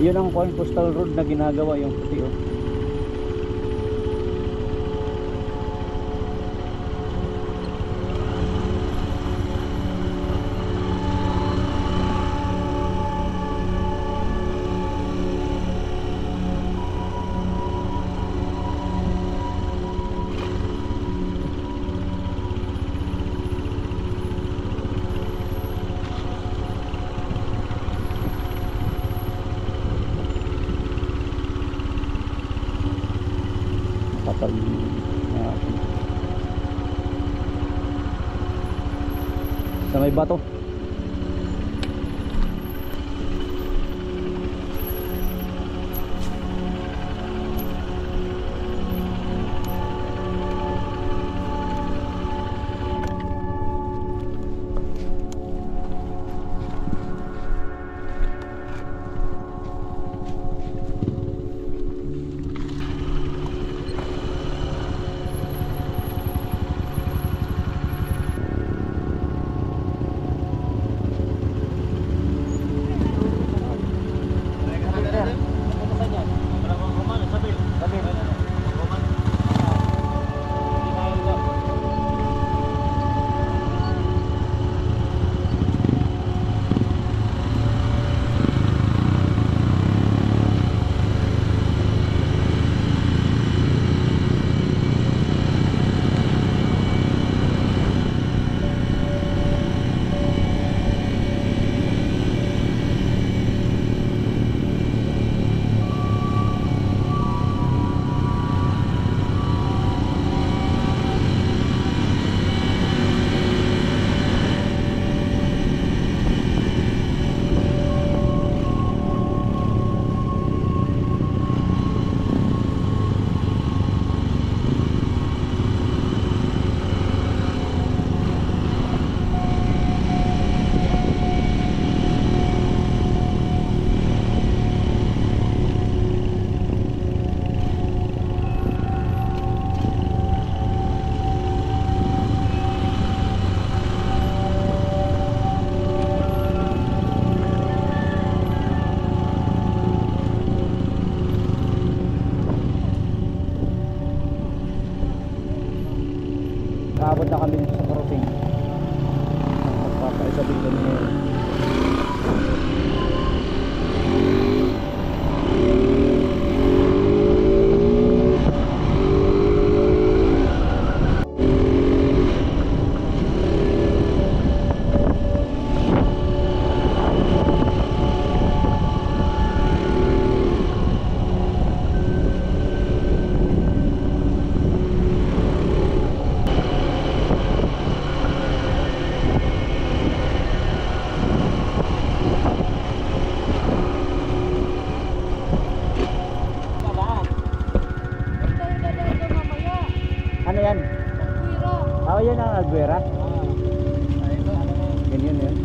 Yun ang coastal road na ginagawa yung puti oh. Sa may bato. Nakabot na kami sa crossing. Magpapaisabing kami ngayon. Ano yan? Oh, yan ang Alguera? Yan yun yun.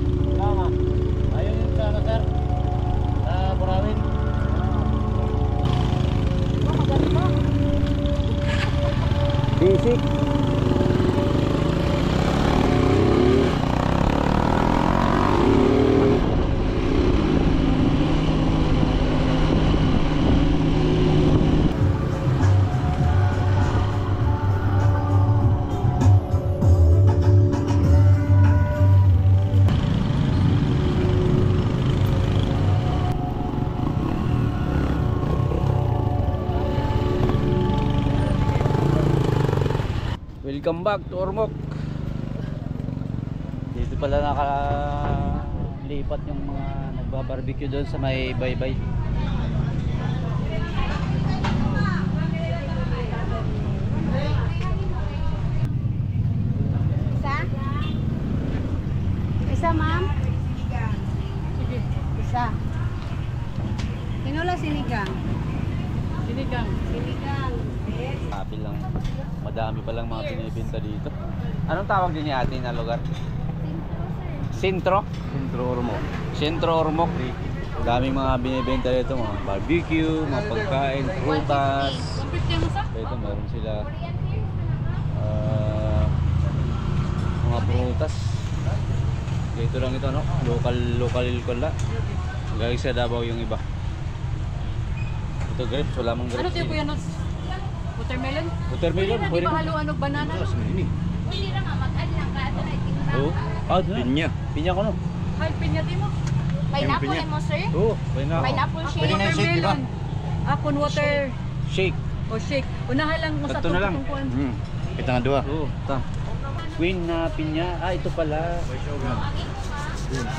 Ayun yung sa ano sir? Sa Burawin. Basic. Welcome back to Ormoc. Dito pala nakalipat yung mga nagbabarbecue doon sa may baybay. Isa ma'am? Isa. Tinola sinigang. Sinigang. Happy lang. Madami pa lang mga binibenta dito. Anong tawag din ni ate na lugar? Sentro? Sentro Ormoc. Sentro Ormoc. Daming mga binibenta dito, mga barbecue, mga pagkain, prutas. Dito meron sila mga prutas. Dito lang ito, no? Local lang. Galing sa Davao yung iba. Ito grapes, wala mong grapes. Ano tayo kuya Nos? Watermelon? Watermelon, Pwede pwede na, di mo. ba haluan og banana? Hindi na nga mag-add lang ka. Ito na itinta. Oo. Ah, pinya. Pinya ko no. Ay, pinyati mo. Pineapple mo, sir? Oo, pwede na ako. Pineapple Pwede shake. na yung shake, di ba? Apon water. Shake. O shake. Unahan lang mo sa Ito na lang. tungkuan. Kita nga dua. Oo, ta. Queen na pinya. Ah, ito pala.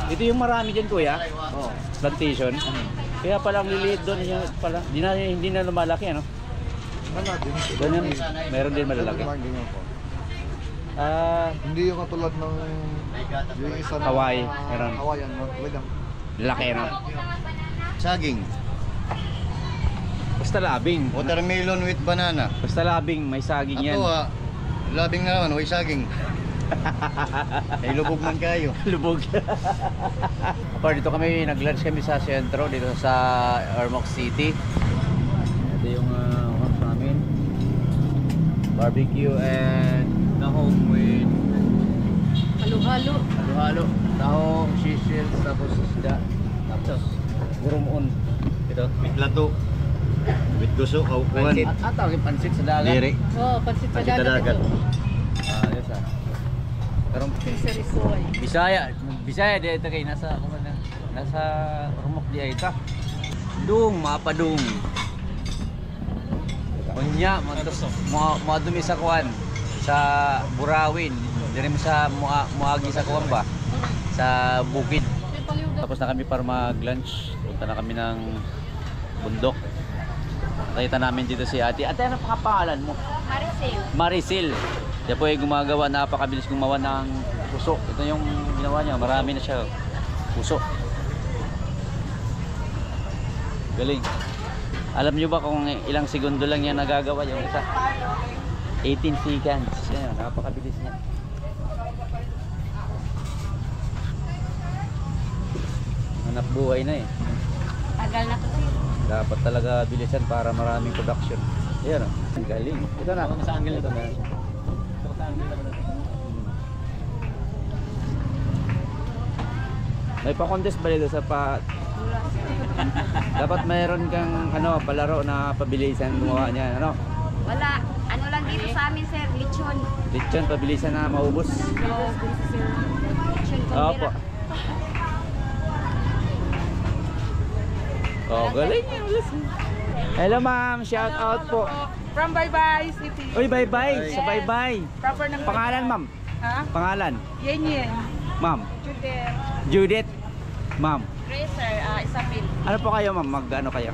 Ito yung marami dyan kuya. Oo. Plantation. Kaya palang liliit doon yung pala. Hindi na lumalaki ano. Ganyan. Meron din malalaki. Ah, Hindi yung katulad ng yung isa na Hawaii, meron. Hawaiian, no? Talagang laki no. Saging. Basta labing. Watermelon with banana. Basta labing, may saging yan. Ako labing na naman, way saging. Ay lubog man kayo. Lubog. Apart dito kami, nag-lunch kami sa sentro dito sa Ormoc City. Ito yung house namin. Barbecue and nahog with Halo-halo. halo-halo. Tahong, shisils, tapos isda. Tapos gurumon. Ito. Miklato. With guso, kaukuhan. Pansit. Tawagin pansit sa dagat. Diri. Oh, pansit sa Pansit sa dagat. dagat. ito. Yes ah. Karong Sisir isuay. Bisaya di ito kay nasa nasa Ormoc di ita. Dung, mapadung. Unya, mo dumi sa kuan sa Burawin. Diri mo sa muagi sa kuan ba? Sa bukid. Tapos na kami para mag-lunch. Punta na kami ng bundok. Nakita namin dito si Ate. Ate, ano pa pangalan mo? Maricel. Marisil. Siya po ay gumagawa, napakabilis gumawa ng puso. Ito yung ginawa niya, marami na siya. Puso. Galing. Alam niyo ba kung ilang segundo lang yan nagagawa yung isa? 18 seconds. Yan, napakabilis niya. Hanap buhay na eh. Tagal na to, sir. Dapat talaga bilisan para maraming production. Ayan o. Galing. Ito na. Sa angle ito na. May pa-contest ba dito sa Dapat mayroon kang palaro na pabilisan gumawa niyan, ano? Wala. Ano lang dito sa amin, sir? Lechon. Lechon, pabilisan na maubos. Lechon Opo. kumbira. Oh, galing yun. Hello ma'am, shout out po. From Bye-Bye City. Uy, bye-bye. Sa bye-bye. Proper ng Pangalan ma'am? Ha? Pangalan? Yen. Ma'am? Judith. Judith? Ma'am? Grace, sir. Isabel. Ano po kayo ma'am? Mag-ano kayo?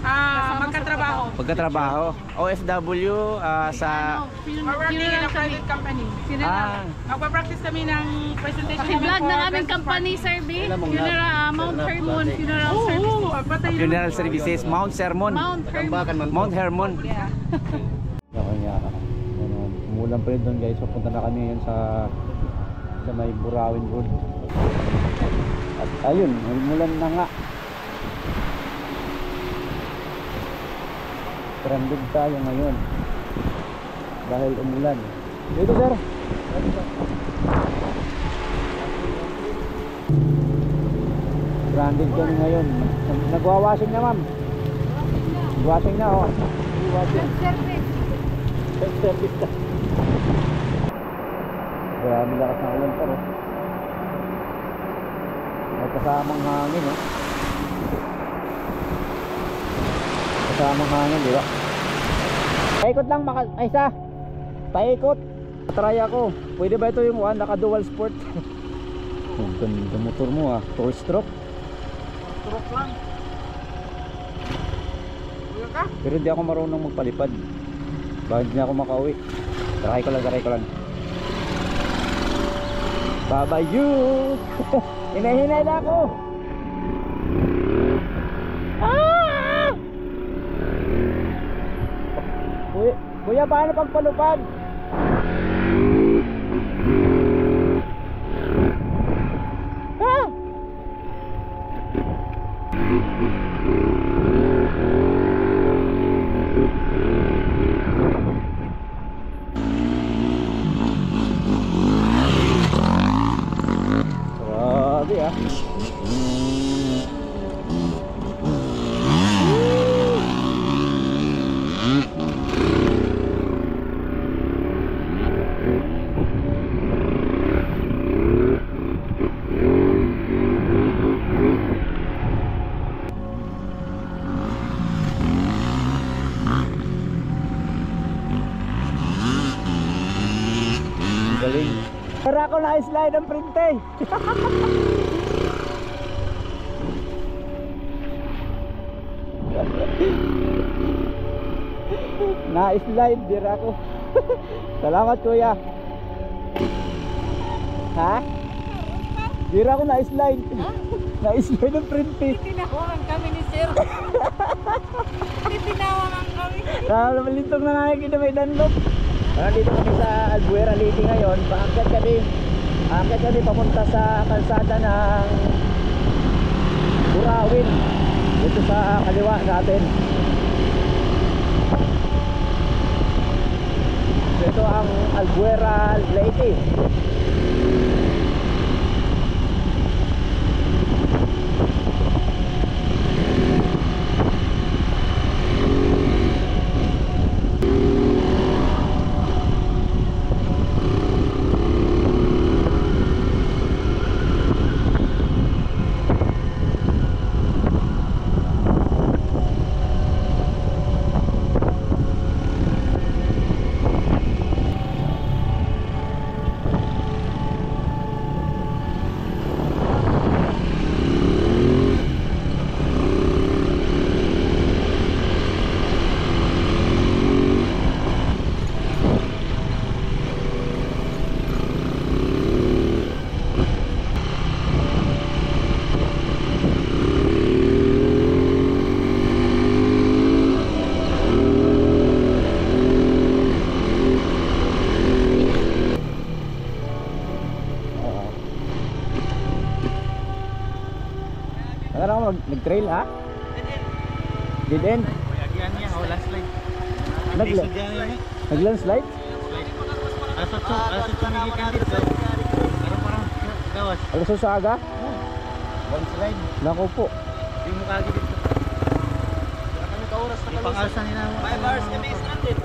Magkatrabaho. Pagkatrabaho? OFW sa... We're working in a private company. Magpa-practice kami ng presentation. Paki-vlog ng aming company, Sir B. Mount Hermon Funeral Services. Funeral Services, Mount Sermon. Mount Hermon. Tambakan man. Mount Hermon. Umulan pa rin doon guys. Papunta na kami ngayon sa may Burawin Road. At ayun, umulan na nga. Stranded tayo ngayon dahil umulan. Dito sir. Stranded kami ngayon. Nagwa-washing na ma'am. Washing na oh. Washing. Self-service na. Grabe lakas ng ulan pa rin. May kasamang hangin oh. Kasamang hangin, di ba? Paikot lang, isa. Paikot. Try ako. Pwede ba ito yung naka-dual sport? Ang ganda motor mo ah. 4-stroke. Stroke lang. Kuya ka? Pero hindi ako marunong magpalipad. Bakit hindi ako makauwi? Try ko lang. Babayu! Hinahinay na ako! Ah! Kuya, paano pagpalupad? Ah! Grabe ah. Para ako na-slide ang printe. Na-slide dir ako. Salamat kuya. Ha? Dir ako na-slide. Na-slide ang printe. Tinawagan kami ni Sir. Tinawagan kami. Malintong na nakikita may danlop. Nandito kami sa Albuera Lady ngayon. Paakit kami papunta sa kalsada ng Burawin. Dito sa kaliwa natin. Ito ang Albuera Lady. Nag-trail ha? Dead end? Agian niya, last slide. Nag-landslide? Asot tumigikan dito. Pero parang gawas. Alas sa aga? One slide. Naku po. Yung mukha dito. Kami kauras na kalusan. Pang-alsa nila. 5 hours kami stranded.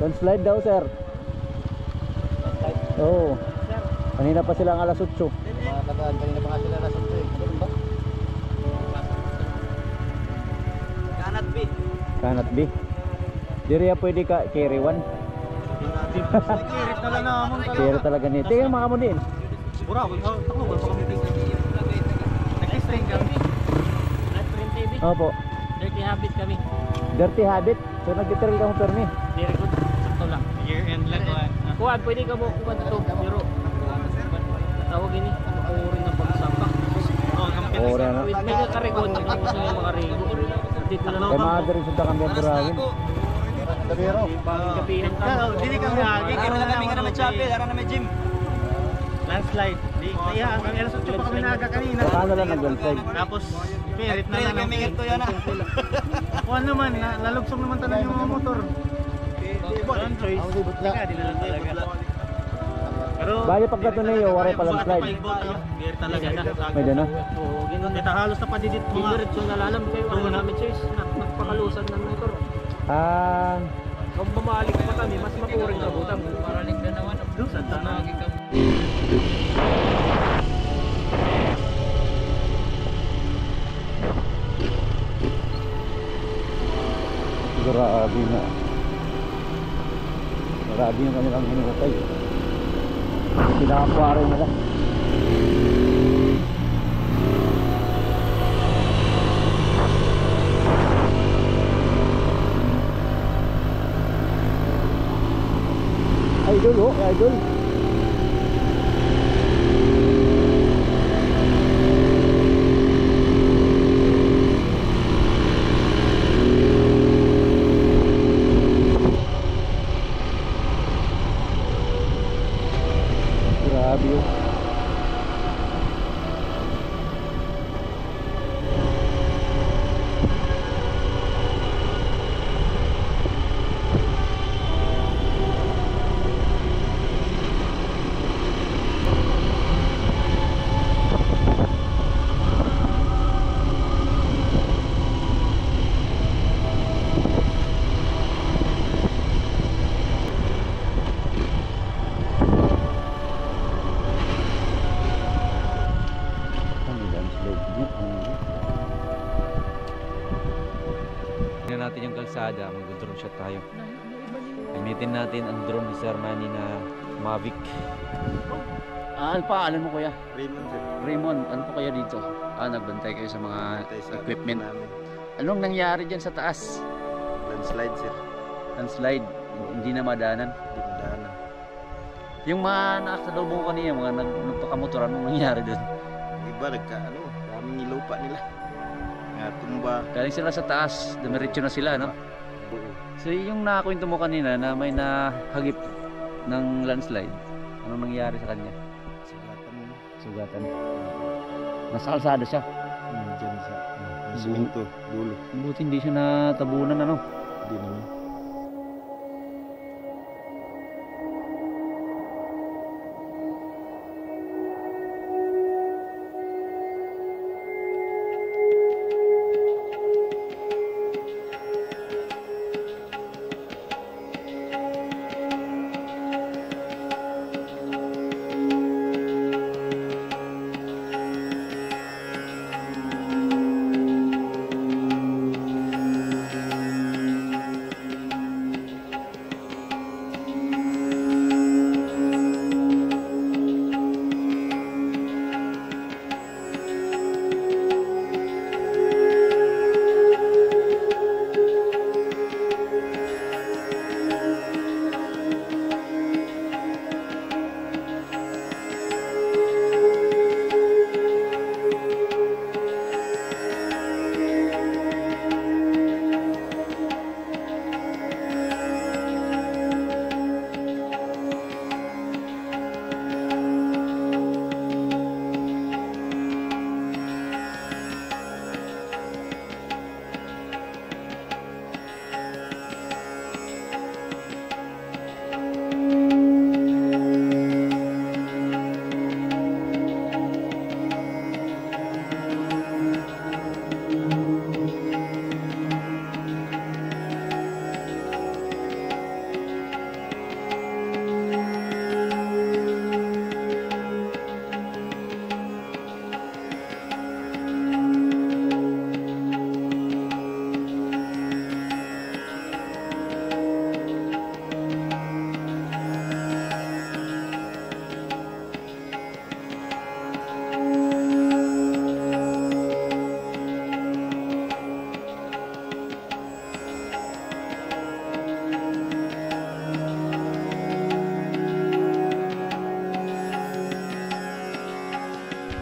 Landslide daw sir. Oo. Kanina pa sila ang alas 8. Mga tagaan, kanina pa nga sila nasa ito eh. Kanat B. Diri pwede ka carry 1. Kirit na lang naman talaga. Carry talaga ni. Tingnan mga mo din. Buraw, takbo ba kami dito? Nag-testing kami. Opo. Dirty habit kami. Dirty habit. So nag-trail ka mo permi. Very good. Sakto lang. Year end lang kuhan. Kuhan, pwede ka mo kuhan ito. Pero tawag ini. Makurin ng pagsapa. Oo na. May kakarikon. Kung gusto nyo makarikon. Dito lang. Kay mga diri sa kami Burawin. Tabiro. Kapihan ka. Dili kami agi. Kami na kami ka na may chapel. Ara na may gym. Landslide. Di kaya ang elas 8 pa kami naga kanina. Paano lang nag-landslide? Tapos spirit na lang kami ito yan ah. Kuan naman nalugsong naman talaga yung mga motor. One choice. Dili lang talaga. Pero Bali pagkato na iyo, waray pa landslide. Gear talaga na. May dana. Oo, ganun. Kita halos na padidit mga diretso na lalam kayo. Ano namin choice. Nagpakalusan ng motor. Kung bumalik pa kami, mas mapuring na butang. Paraling na naman. Lusan na. Grabe na. Grabe yung kanilang hinukay. Pinakakwari nila. Idol oh, idol. Grabe oh. Natin yung kalsada, mag-drone shot tayo. Gamitin natin ang drone ni Sir Manny na Mavic. Ano pa? Alam mo kuya? Raymond sir. Raymond, ano po kayo dito? Nagbantay kayo sa mga Tayo sa equipment. namin. Anong nangyari dyan sa taas? Landslide sir. Landslide, hindi na madanan. Hindi madaanan. Yung mga nakasalubong ko kanina, mga nagpakamotoran, anong nangyari doon? Yung iba daming ilupa nila. Nga tumba. Galing sila sa taas, dumiretso na sila, no? Buo. So yung nakakwento mo kanina na may nahagip ng landslide, anong nangyari sa kanya? Sugatan. Sugatan. Nasa kalsada siya. Diyan sa simento. Dulo. Buti hindi siya natabunan, ano? Hindi naman.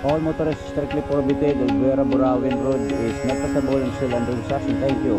All motorists strictly prohibited. Olvera Burawin Road is not passable and still under construction. Thank you.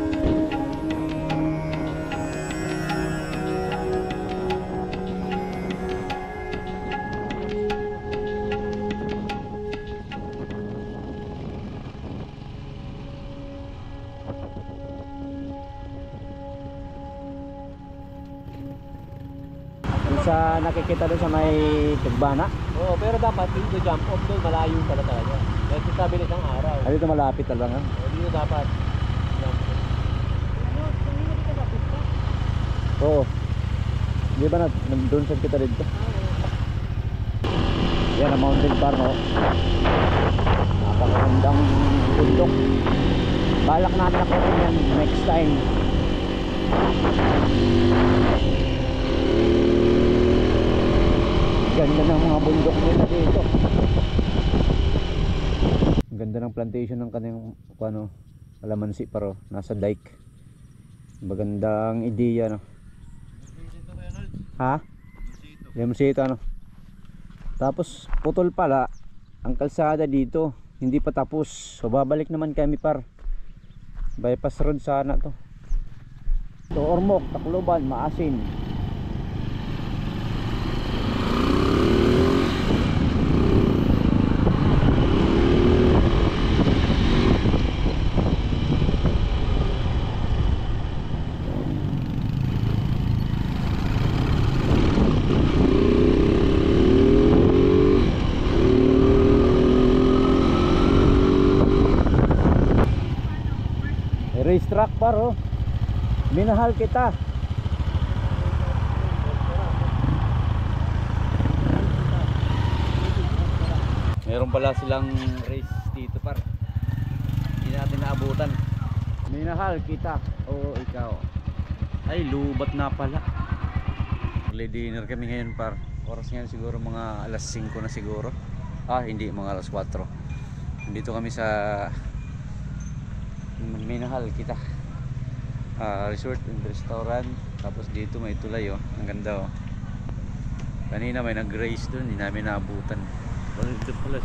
Sa nakikita doon sa may Tugbana. Oo, pero dapat dito jump off doon, malayo pala talaga. Dahil sa bilis ng araw. Ay, dito malapit talaga. Dito dapat jump off. Oo. Di ba nandun sa kita dito? Yan ang mountain farm, oh. Napakagandang bundok. Balak namin ako rin yan next time. Ganda ng mga bundok nila dito. Ang ganda ng plantation ng kanyang kalamansi paro. Nasa dike. Magandang ideya, no? Ha? Lemsito, ano? Tapos putol pala ang kalsada dito. Hindi pa tapos. So babalik naman kami par. Bypass road sana to. So Ormoc, Tacloban, Maasin. Racetrack paro. Minahal kita. Meron pala silang race dito par. Hindi natin naabutan. Minahal kita. Oo, ikaw. Ay, lubat na pala. Early dinner kami ngayon par. Oras ngayon siguro mga alas 5 na siguro. Hindi, mga alas 4. Dito kami sa Minahal kita. Resort and restaurant. Tapos dito may tulay oh. Ang ganda oh. Kanina may nag-race doon, hindi namin naabutan. Dito pala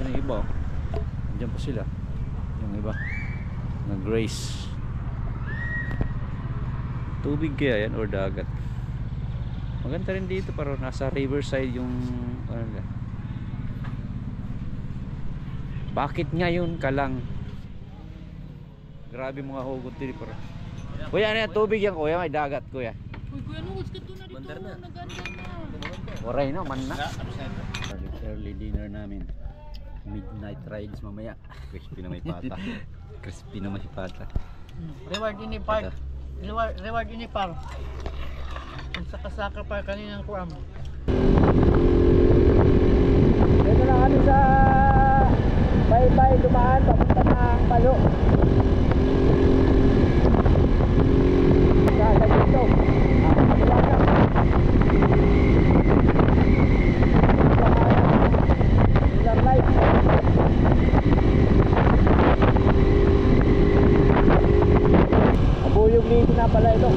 yung iba oh. Andiyan pa sila. Yung iba nag-race. Tubig kaya yan or dagat? Maganda rin dito, pero nasa riverside yung ano na. Bakit ngayon ka lang? Grabe mga hugot dito pero. Kuya, ano yan? Tubig yan kuya, may dagat kuya. Uy, kuya, no, ka to na dito. Naganda na. Oray no, man na. Early dinner namin. Midnight rides mamaya. Crispy na may pata. Crispy na may pata. Reward ini park. Reward ini park. Ang saka-saka pa kaninang kuam. Dito na kami sa Baybay dumaan papunta ng Balo. Sa dito. Ilang light. Abuyog dito na pala ito.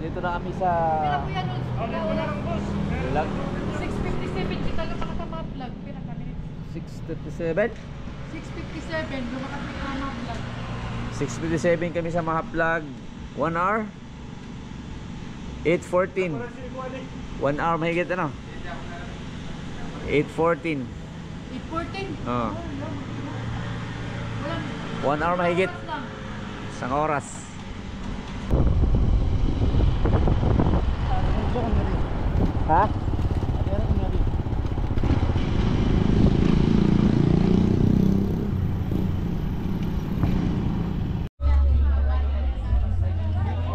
Dito na kami sa Kuya, no, Vlog 6:57 kita lang makatama vlog. Pira ka minutes? 6:57. 6:57 lumakatama vlog. 6:57 kami sa Mahaplag. 1 hour 8:14. 1 hour mahigit ano? 8:14. 8:14. Oo. Walang 1 hour mahigit. lang. Isang oras. Ha?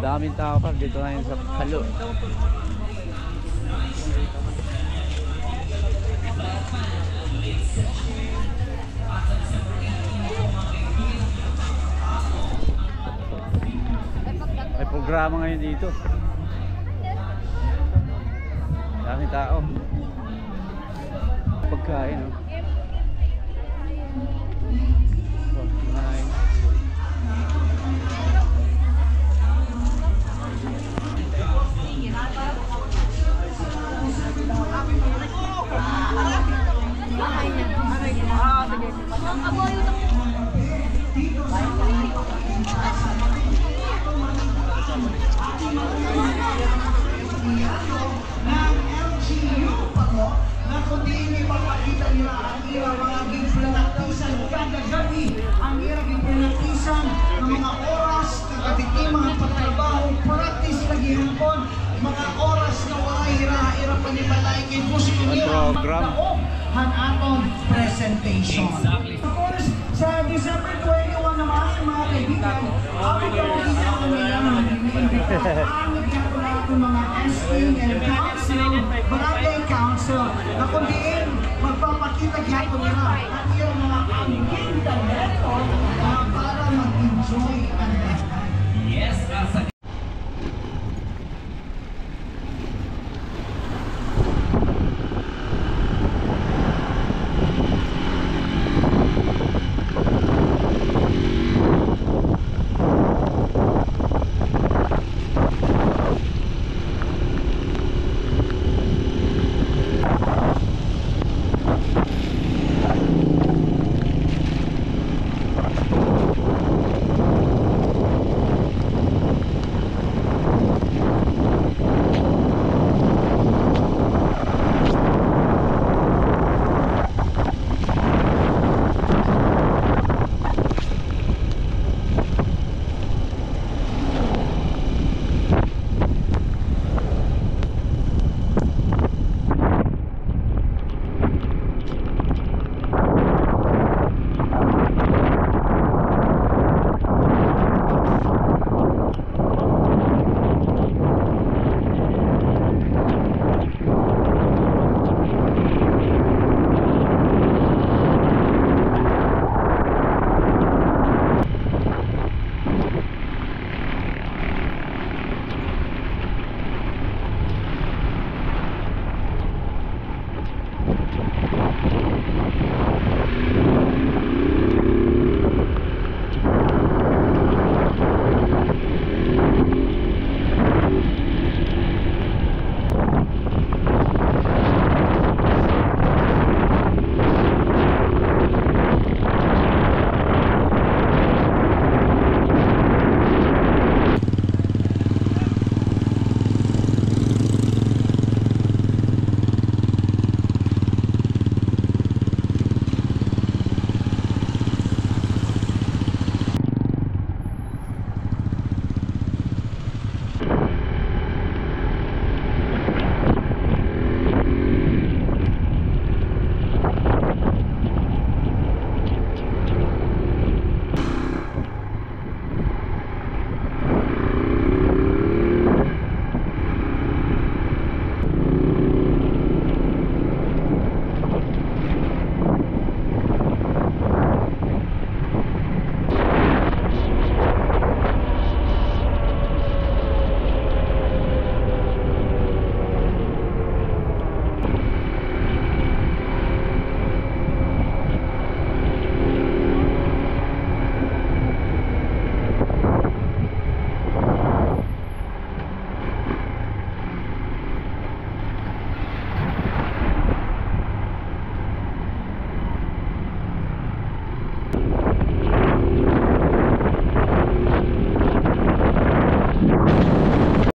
Daming tao pa dito ngayon sa Halo. May programa ngayon dito. Daming tao. Pagkain, no? Kumain. Na kundi ipapakita nila ang irang mga gimplanatisan kada gabi, ang irang gimplanatisan ng mga oras, kagati mga pagtrabaho, practice lagi hangkon, mga oras na wala hira-hira panibalay kay gusto niyo program. han atong presentation. Of course, sa December 21 naman, mga kaibigan, ang pagkakasama nila ang mga SE and Council, Barangay Council, na kundiin magpapakita gyapon nila ang iyong mga ambing talento para mag-enjoy ang lahat. Yes, sa